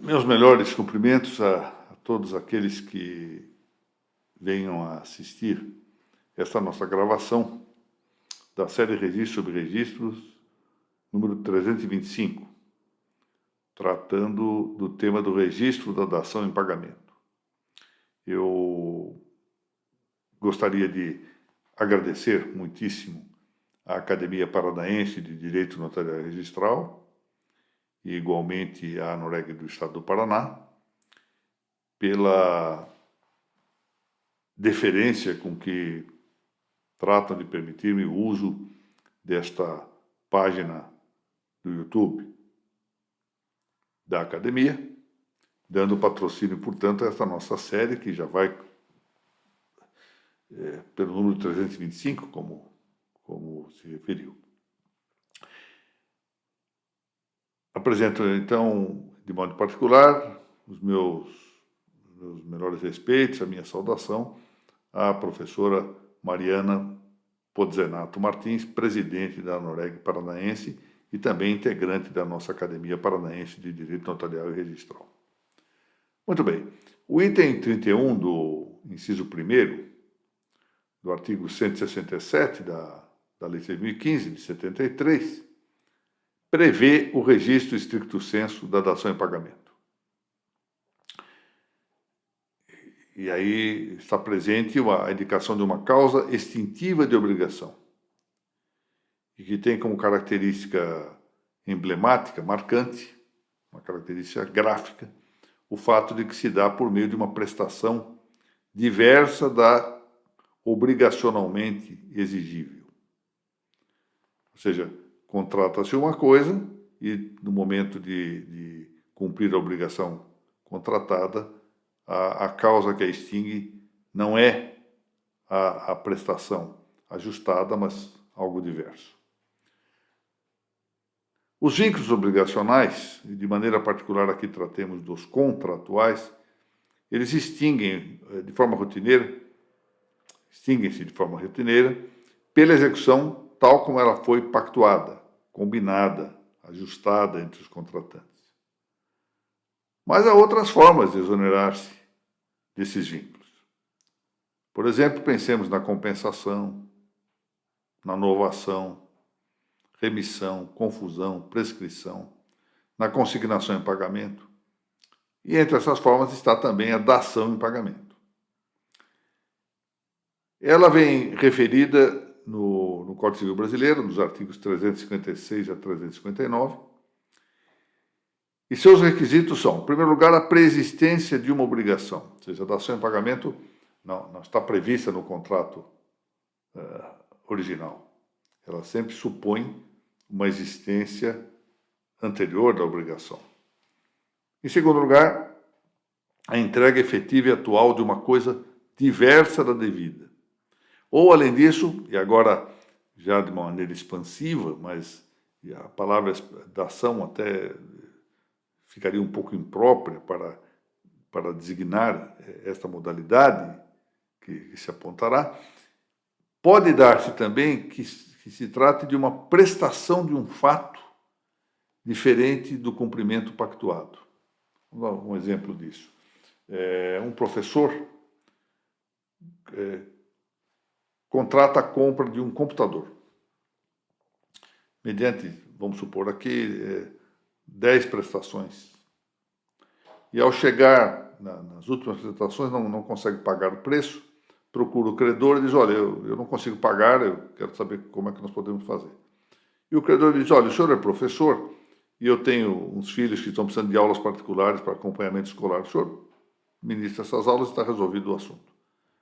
Meus melhores cumprimentos a todos aqueles que venham a assistir esta nossa gravação da série Registros sobre Registros, número 325, tratando do tema do registro da dação em pagamento. Eu gostaria de agradecer muitíssimo à Academia Paranaense de Direito Notarial e Registral e igualmente à ANOREG do Estado do Paraná pela deferência com que tratam de permitir-me o uso desta página do YouTube da Academia, dando patrocínio, portanto, a esta nossa série, que já vai pelo número 325, como se referiu. Apresento, então, de modo particular, os meus melhores respeitos, a minha saudação à professora Mariana Podzenato Martins, presidente da ANOREG Paranaense e também integrante da nossa Academia Paranaense de Direito Notarial e Registral. Muito bem. O item 31 do inciso 1º do artigo 167 da Lei 6.015, de 73, prevê o registro stricto sensu da dação em pagamento. E aí está presente a indicação de uma causa extintiva de obrigação, e que tem como característica emblemática, marcante, uma característica gráfica, o fato de que se dá por meio de uma prestação diversa da obrigacionalmente exigível. Ou seja, contrata-se uma coisa e, no momento de cumprir a obrigação contratada, a causa que a extingue não é a prestação ajustada, mas algo diverso. Os vínculos obrigacionais, e de maneira particular aqui tratemos dos contratuais, eles extinguem-se de forma rotineira pela execução tal como ela foi pactuada, combinada, ajustada entre os contratantes. Mas há outras formas de exonerar-se desses vínculos. Por exemplo, pensemos na compensação, na novação, remissão, confusão, prescrição, na consignação em pagamento. E entre essas formas está também a dação em pagamento. Ela vem referida no Código Civil Brasileiro, nos artigos 356 a 359, e seus requisitos são, em primeiro lugar, a preexistência de uma obrigação, ou seja, a dação em pagamento não está prevista no contrato original. Ela sempre supõe uma existência anterior da obrigação. Em segundo lugar, a entrega efetiva e atual de uma coisa diversa da devida. Ou, além disso, e agora já de uma maneira expansiva, mas a palavra dação até ficaria um pouco imprópria para designar esta modalidade que se apontará, pode dar-se também que se trate de uma prestação de um fato diferente do cumprimento pactuado. Vamos dar um exemplo disso. Um professor contrata a compra de um computador, mediante, vamos supor aqui, 10 prestações. E ao chegar nas últimas prestações, não consegue pagar o preço, procura o credor e diz, olha, eu não consigo pagar, eu quero saber como é que nós podemos fazer. E o credor diz, olha, o senhor é professor e eu tenho uns filhos que estão precisando de aulas particulares para acompanhamento escolar. O senhor ministra essas aulas e está resolvido o assunto.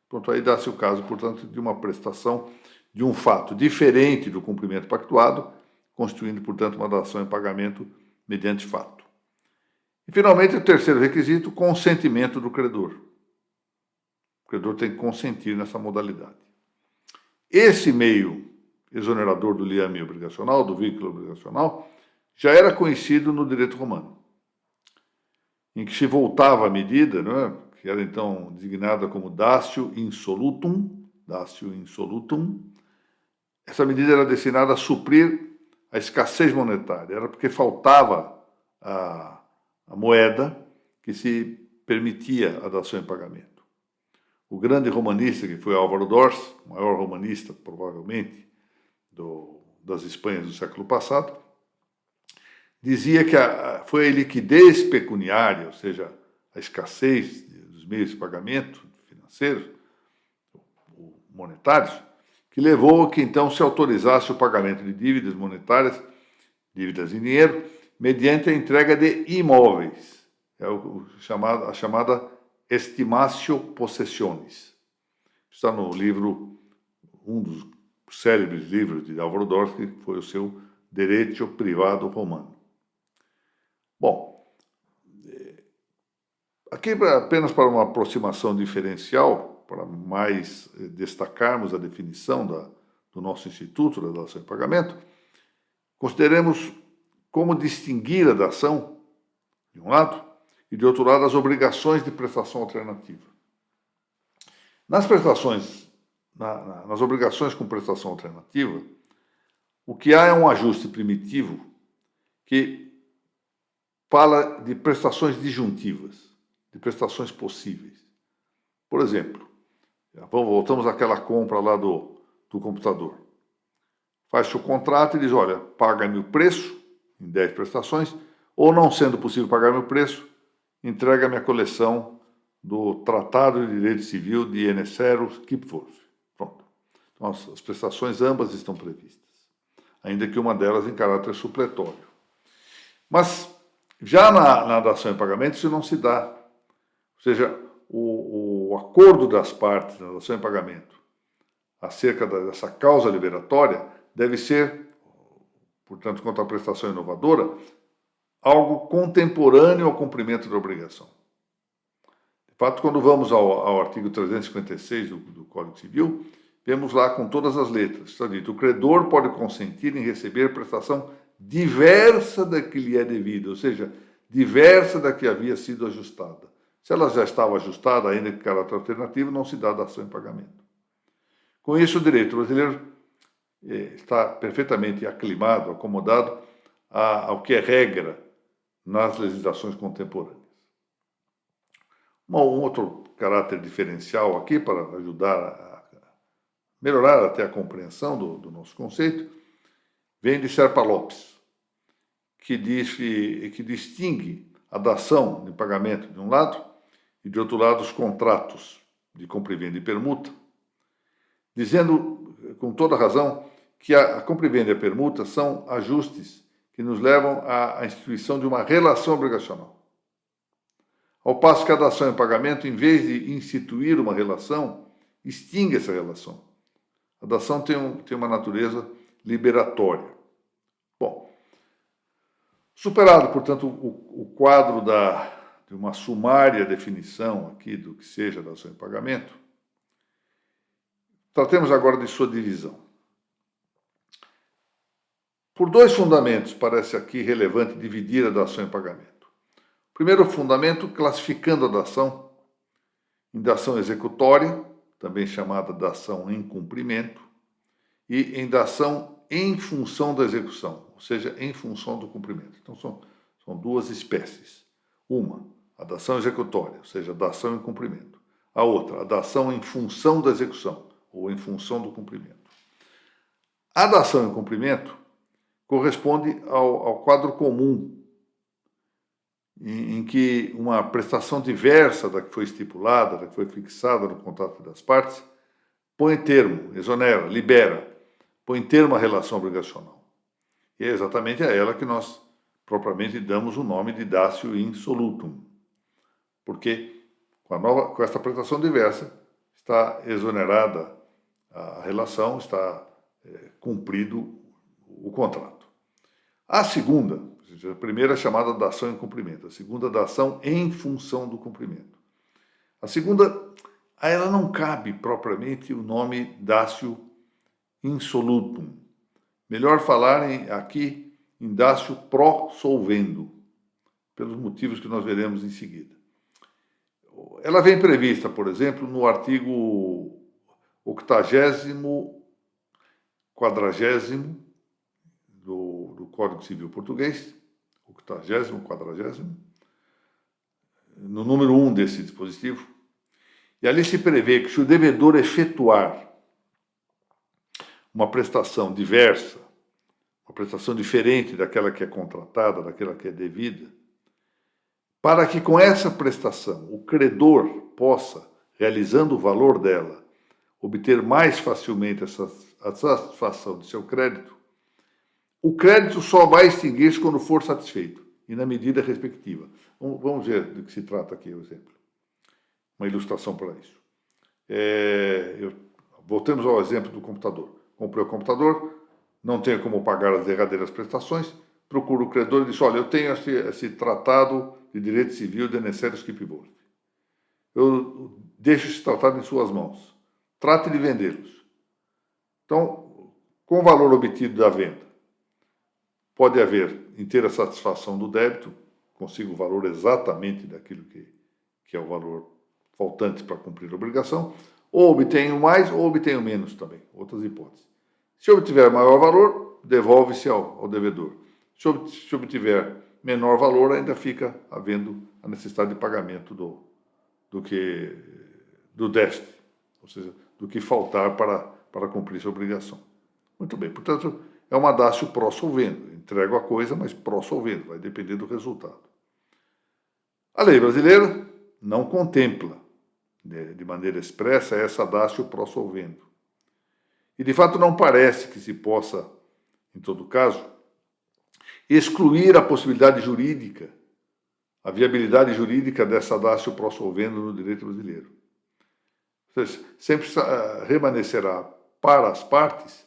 Pronto, aí dá-se o caso, portanto, de uma prestação de um fato diferente do cumprimento pactuado, constituindo, portanto, uma dação em pagamento mediante fato. E, finalmente, o terceiro requisito, consentimento do credor. O credor tem que consentir nessa modalidade. Esse meio exonerador do liame obrigacional, do vínculo obrigacional, já era conhecido no direito romano, em que se voltava a medida, não é? Que era então designada como datio insolutum, essa medida era destinada a suprir a escassez monetária, era porque faltava a moeda que se permitia a dação em pagamento. O grande romanista, que foi Álvaro d'Ors, o maior romanista, provavelmente, das Espanhas do século passado, dizia que foi a liquidez pecuniária, ou seja, a escassez dos meios de pagamento financeiros, monetários, que levou a que então se autorizasse o pagamento de dívidas monetárias, dívidas em dinheiro, mediante a entrega de imóveis. É a chamada estimatio possessionis. Está no livro, um dos célebres livros de Álvaro d'Ors, que foi o seu Direito Privado Romano. Bom, aqui apenas para uma aproximação diferencial, para mais destacarmos a definição do nosso Instituto da Dação em Pagamento, consideremos como distinguir a dação, de um lado, e de outro lado, as obrigações de prestação alternativa. Nas prestações, nas obrigações com prestação alternativa, o que há é um ajuste primitivo que fala de prestações disjuntivas, de prestações possíveis. Por exemplo, voltamos àquela compra lá do computador. Faz-se o contrato e diz, olha, paga-me o preço em 10 prestações, ou não sendo possível pagar-me o preço, entrega-me a coleção do Tratado de Direito Civil de Enesero Kipforth. Pronto. Então, as prestações ambas estão previstas, ainda que uma delas em caráter supletório. Mas já na dação em pagamento isso não se dá. Ou seja, o acordo das partes na dação em pagamento acerca dessa causa liberatória deve ser, portanto, quanto à prestação inovadora, algo contemporâneo ao cumprimento da obrigação. De fato, quando vamos ao artigo 356 do Código Civil, vemos lá com todas as letras, está dito, o credor pode consentir em receber prestação diversa da que lhe é devida, ou seja, diversa da que havia sido ajustada. Se ela já estava ajustada, ainda que caráter alternativo, não se dá dação em pagamento. Com isso, o direito brasileiro está perfeitamente aclimado, acomodado ao que é regra nas legislações contemporâneas. Um outro caráter diferencial aqui, para ajudar a melhorar até a compreensão do nosso conceito, vem de Serpa Lopes, que distingue a dação de pagamento de um lado e de outro lado os contratos de compra e venda e permuta, dizendo com toda razão que a compra e venda e a permuta são ajustes que nos levam à instituição de uma relação obrigacional. Ao passo que a dação em pagamento, em vez de instituir uma relação, extingue essa relação. A dação tem uma natureza liberatória. Bom, superado, portanto, o quadro de uma sumária definição aqui do que seja dação em pagamento, tratemos agora de sua divisão. Por dois fundamentos parece aqui relevante dividir a dação em pagamento. Primeiro fundamento, classificando a dação em dação executória, também chamada dação em cumprimento, e em dação em função da execução, ou seja, em função do cumprimento. Então, são duas espécies. Uma, a dação executória, ou seja, a dação em cumprimento. A outra, a dação em função da execução, ou em função do cumprimento. A dação em cumprimento corresponde ao quadro comum, em que uma prestação diversa da que foi estipulada, da que foi fixada no contrato das partes, põe termo, exonera, libera, põe termo à relação obrigacional. E é exatamente a ela que nós propriamente damos o nome de datio insolutum, porque com esta prestação diversa está exonerada a relação, está cumprido o contrato. A segunda, a primeira é chamada dação em cumprimento, a segunda dação em função do cumprimento. A segunda, a ela não cabe propriamente o nome datio insolutum. Melhor falar aqui em datio pro solvendo, pelos motivos que nós veremos em seguida. Ela vem prevista, por exemplo, no artigo 80º, 40º do Código Civil Português, 80º, 40º, no número 1 desse dispositivo, e ali se prevê que se o devedor efetuar uma prestação diversa, uma prestação diferente daquela que é contratada, daquela que é devida, para que com essa prestação o credor possa, realizando o valor dela, obter mais facilmente a satisfação de seu crédito, o crédito só vai extinguir-se quando for satisfeito, e na medida respectiva. Vamos ver do que se trata aqui, o exemplo. Uma ilustração para isso. Voltemos ao exemplo do computador. Comprei o computador, não tenho como pagar as derradeiras prestações, procuro o credor e diz, olha, eu tenho esse tratado de direito civil de Necessarius Skipworth. Eu deixo esse tratado em suas mãos. Trate de vendê-los. Então, com o valor obtido da venda, pode haver inteira satisfação do débito, consigo o valor exatamente daquilo que é o valor faltante para cumprir a obrigação, ou obtenho mais ou obtenho menos também, outras hipóteses. Se obtiver maior valor, devolve-se ao devedor. Se obtiver menor valor, ainda fica havendo a necessidade de pagamento do déficit, ou seja, do que faltar para cumprir sua obrigação. Muito bem, portanto, é uma dácio pró solvendo. Entrego a coisa, mas pró solvendo, vai depender do resultado. A lei brasileira não contempla de maneira expressa essa dácio pró solvendo. E, de fato, não parece que se possa, em todo caso, excluir a possibilidade jurídica, a viabilidade jurídica dessa dácio pró solvendo no direito brasileiro. Ou seja, sempre remanescerá para as partes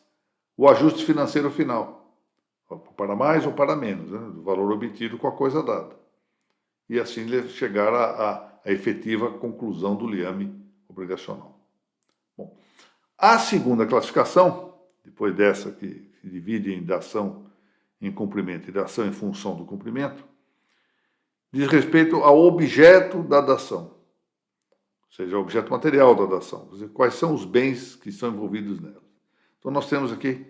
o ajuste financeiro final, para mais ou para menos, né, do valor obtido com a coisa dada. E assim chegar à efetiva conclusão do liame obrigacional. Bom, a segunda classificação, depois dessa que se divide em dação em cumprimento e dação em função do cumprimento, diz respeito ao objeto da dação, ou seja, ao objeto material da dação, quer dizer, quais são os bens que estão envolvidos nela. Então, nós temos aqui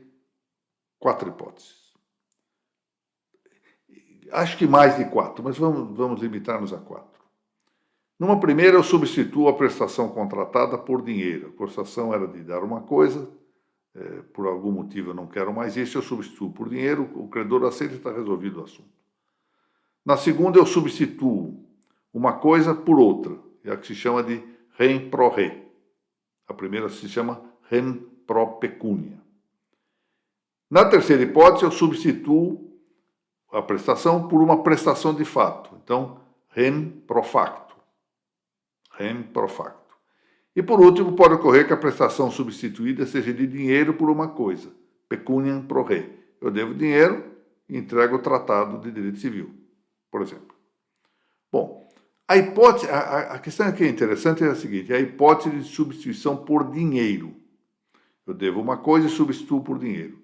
4 hipóteses. Acho que mais de 4, mas vamos limitar-nos a 4. Numa primeira, eu substituo a prestação contratada por dinheiro. A prestação era de dar uma coisa, por algum motivo eu não quero mais isso, eu substituo por dinheiro, o credor aceita e está resolvido o assunto. Na segunda, eu substituo uma coisa por outra, é a que se chama de rem pro re. A primeira se chama rem pro pecúnia. Na terceira hipótese, eu substituo a prestação por uma prestação de fato. Então, rem pro facto. Rem pro facto. E, por último, pode ocorrer que a prestação substituída seja de dinheiro por uma coisa. Pecuniam pro re. Eu devo dinheiro e entrego o tratado de direito civil, por exemplo. Bom, a questão aqui interessante é a seguinte, é a hipótese de substituição por dinheiro. Eu devo uma coisa e substituo por dinheiro.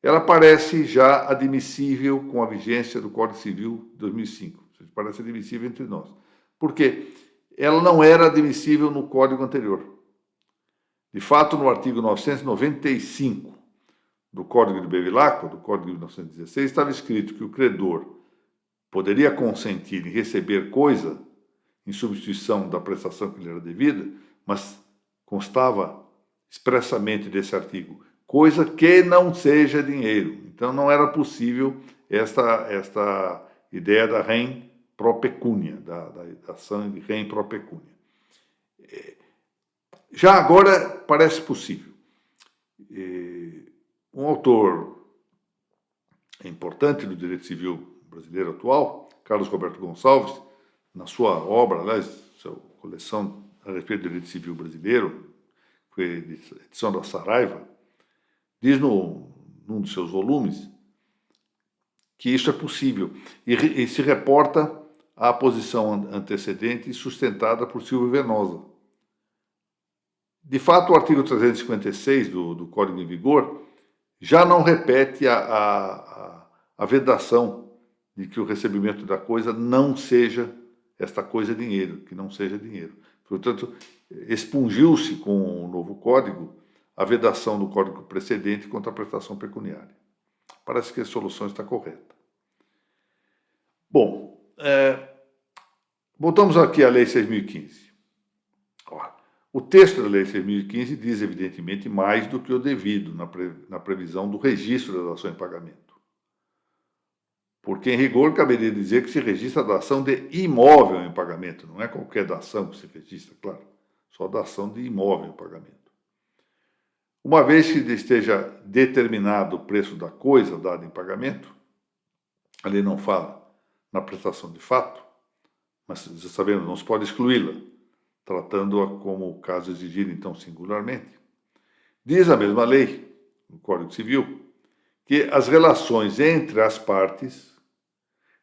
Ela parece já admissível com a vigência do Código Civil de 2005. Parece admissível entre nós. Por quê? Ela não era admissível no Código anterior. De fato, no artigo 995 do Código de Bevilacqua, do Código de 1916, estava escrito que o credor poderia consentir em receber coisa em substituição da prestação que lhe era devida, mas constava expressamente desse artigo, coisa que não seja dinheiro. Então não era possível esta ideia da rem pro pecúnia, da ação de rem pro pecúnia. Já agora parece possível. Um autor importante do direito civil brasileiro atual, Carlos Roberto Gonçalves, na sua obra, aliás, sua coleção a respeito do direito civil brasileiro, foi edição da Saraiva, diz num dos seus volumes que isso é possível e se reporta à posição antecedente sustentada por Silvio Venosa. De fato, o artigo 356 do Código em vigor já não repete a vedação de que o recebimento da coisa não seja esta coisa dinheiro, que não seja dinheiro. Portanto, expungiu-se com o novo código a vedação do código precedente contra a prestação pecuniária. Parece que a solução está correta. Bom, Voltamos aqui à Lei 6.015. O texto da Lei 6.015 diz, evidentemente, mais do que o devido na previsão do registro da dação em pagamento. Porque, em rigor, caberia dizer que se registra a dação de imóvel em pagamento, não é qualquer dação que se registra, claro, só dação de imóvel em pagamento. Uma vez que esteja determinado o preço da coisa dada em pagamento, a lei não fala na prestação de fato, mas já sabemos, não se pode excluí-la, tratando-a como o caso exigir, então, singularmente. Diz a mesma lei, no Código Civil, que as relações entre as partes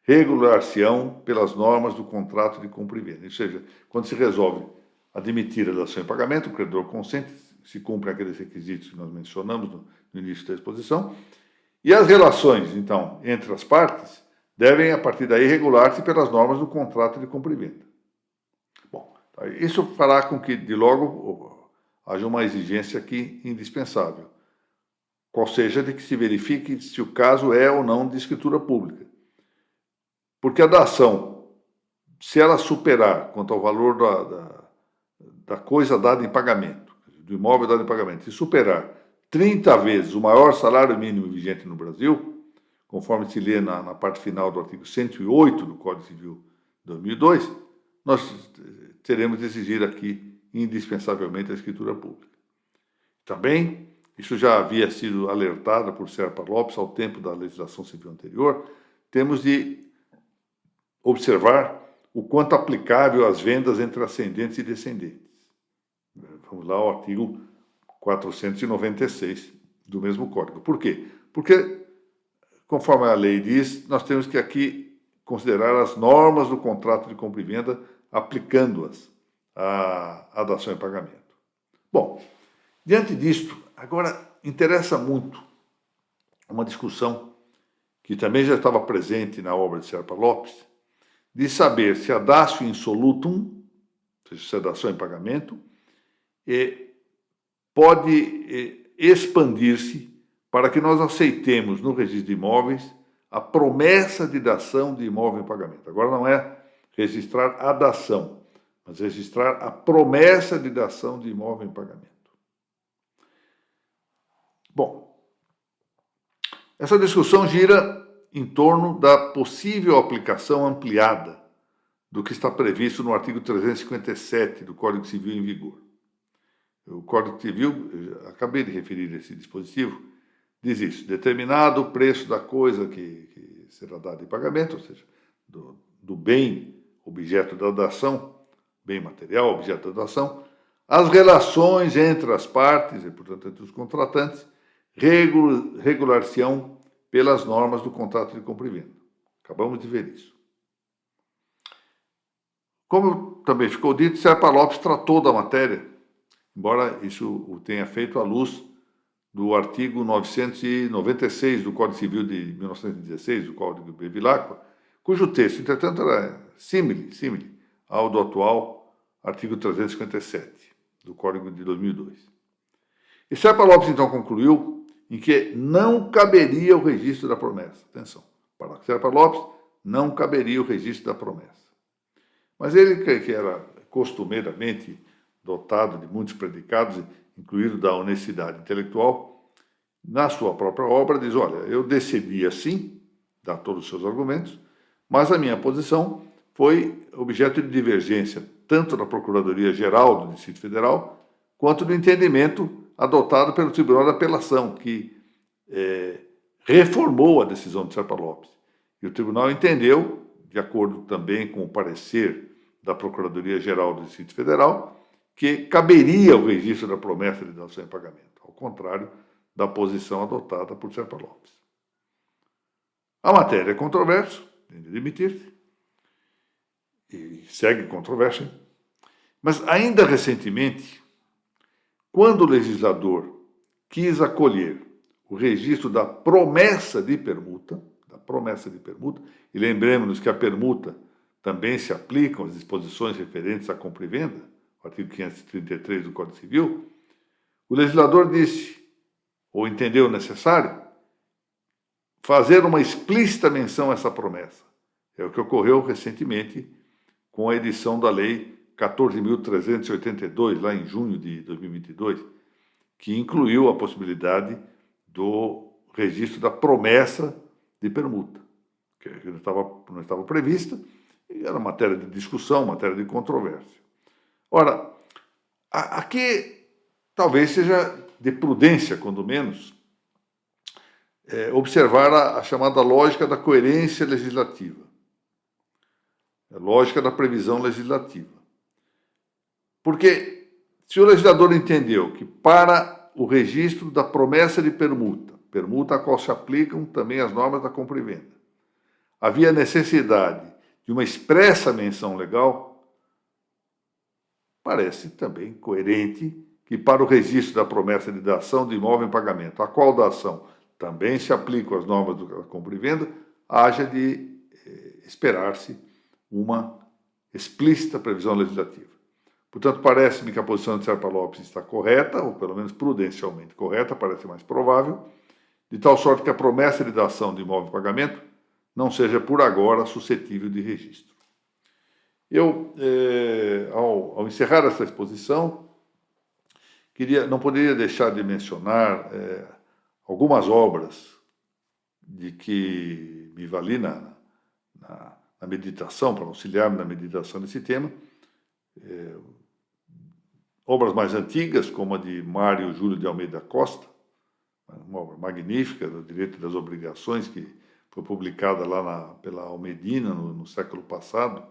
regular-se-ão pelas normas do contrato de compra e venda. Ou seja, quando se resolve admitir a dação em pagamento, o credor consente, se cumpre aqueles requisitos que nós mencionamos no início da exposição, e as relações, então, entre as partes devem, a partir daí, regular-se pelas normas do contrato de compra e venda. Bom, isso fará com que, de logo, haja uma exigência aqui indispensável, qual seja de que se verifique se o caso é ou não de escritura pública. Porque a dação, se ela superar quanto ao valor da coisa dada em pagamento, do imóvel dado em pagamento, se superar 30 vezes o maior salário mínimo vigente no Brasil, conforme se lê na parte final do artigo 108 do Código Civil de 2002, nós teremos de exigir aqui indispensavelmente a escritura pública. Também, isso já havia sido alertado por Serpa Lopes ao tempo da legislação civil anterior, temos de observar o quanto aplicável às vendas entre ascendentes e descendentes. Vamos lá ao artigo 496 do mesmo Código. Por quê? Porque, conforme a lei diz, nós temos que aqui considerar as normas do contrato de compra e venda, aplicando-as à dação em pagamento. Bom, diante disto, agora interessa muito uma discussão que também já estava presente na obra de Serpa Lopes, de saber se a datio insolutum, ou seja, se a dação em pagamento, pode expandir-se para que nós aceitemos no registro de imóveis a promessa de dação de imóvel em pagamento. Agora não é registrar a dação, mas registrar a promessa de dação de imóvel em pagamento. Bom, essa discussão gira em torno da possível aplicação ampliada do que está previsto no artigo 357 do Código Civil em vigor. O Código Civil, acabei de referir esse dispositivo, diz isso: determinado o preço da coisa que será dada em pagamento, ou seja, do bem objeto da dação, bem material objeto da dação, as relações entre as partes, e portanto entre os contratantes, regular-se-ão pelas normas do contrato de compra e venda. Acabamos de ver isso. Como também ficou dito, Serpa Lopes tratou da matéria, embora isso o tenha feito à luz do artigo 996 do Código Civil de 1916, do Código Bevilacqua, cujo texto, entretanto, era símile ao do atual artigo 357 do Código de 2002. E Serpa Lopes, então, concluiu em que não caberia o registro da promessa. Atenção, para Serpa Lopes, não caberia o registro da promessa. Mas ele, que era costumeiramente dotado de muitos predicados, incluído da honestidade intelectual, na sua própria obra diz: olha, eu decidi assim, dá todos os seus argumentos, mas a minha posição foi objeto de divergência tanto da Procuradoria-Geral do Distrito Federal, quanto do entendimento adotado pelo Tribunal de Apelação, que reformou a decisão de Serpa Lopes. E o tribunal entendeu, de acordo também com o parecer da Procuradoria-Geral do Distrito Federal, que caberia o registro da promessa de dação em pagamento, ao contrário da posição adotada por Serpa Lopes. A matéria é controversa, tem de admitir-se, e segue controvérsia, mas ainda recentemente, quando o legislador quis acolher o registro da promessa de permuta, e lembremos-nos que a permuta também se aplicam às disposições referentes à compra e venda, o artigo 533 do Código Civil, o legislador disse, ou entendeu necessário, fazer uma explícita menção a essa promessa. É o que ocorreu recentemente com a edição da Lei 14.382, lá em junho de 2022, que incluiu a possibilidade do registro da promessa de permuta, que não estava prevista, e era matéria de discussão, matéria de controvérsia. Ora, aqui talvez seja de prudência, quando menos, observar a chamada lógica da coerência legislativa, a lógica da previsão legislativa. Porque se o legislador entendeu que para o registro da promessa de permuta, permuta a qual se aplicam também as normas da compra e venda, havia necessidade de uma expressa menção legal, parece também coerente que para o registro da promessa de dação de imóvel em pagamento, a qual dação também se aplicam as normas da compra e venda, haja de esperar-se uma explícita previsão legislativa. Portanto, parece-me que a posição de Serpa Lopes está correta, ou pelo menos prudencialmente correta, parece mais provável, de tal sorte que a promessa de dação de imóvel em pagamento não seja por agora suscetível de registro. Eu, ao encerrar essa exposição, não poderia deixar de mencionar algumas obras de que me vali na meditação, para auxiliar-me na meditação desse tema, obras mais antigas, como a de Mário Júlio de Almeida Costa, uma obra magnífica do Direito das Obrigações, que foi publicada lá pela Almedina no século passado,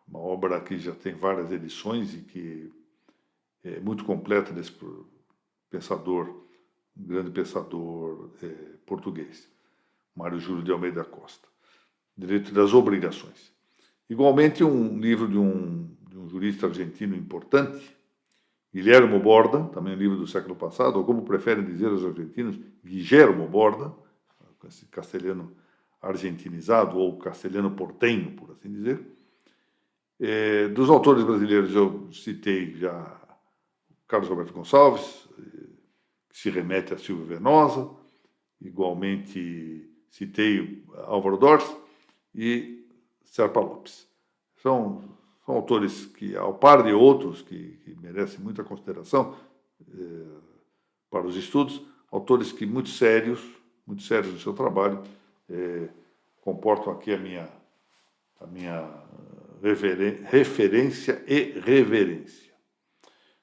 uma obra que já tem várias edições e que é muito completa desse pensador, um grande pensador português, Mário Júlio de Almeida Costa, Direito das Obrigações. Igualmente, um livro de um jurista argentino importante, Guillermo Borda, também um livro do século passado, ou como preferem dizer os argentinos, Guillermo Borda, com esse castelhano argentinizado, ou castelhano portenho, por assim dizer. Dos autores brasileiros eu citei já Carlos Roberto Gonçalves, que se remete a Silvio Venosa, igualmente citei Álvaro Dors e Serpa Lopes. São autores que, ao par de outros que merecem muita consideração para os estudos, autores que muito sérios no seu trabalho, comportam aqui a minha referência e reverência.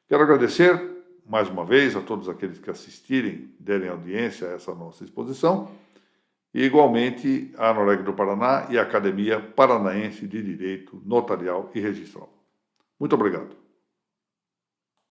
Quero agradecer mais uma vez a todos aqueles que assistirem, derem audiência a essa nossa exposição, e igualmente a Noreg do Paraná e a Academia Paranaense de Direito Notarial e Registral. Muito obrigado.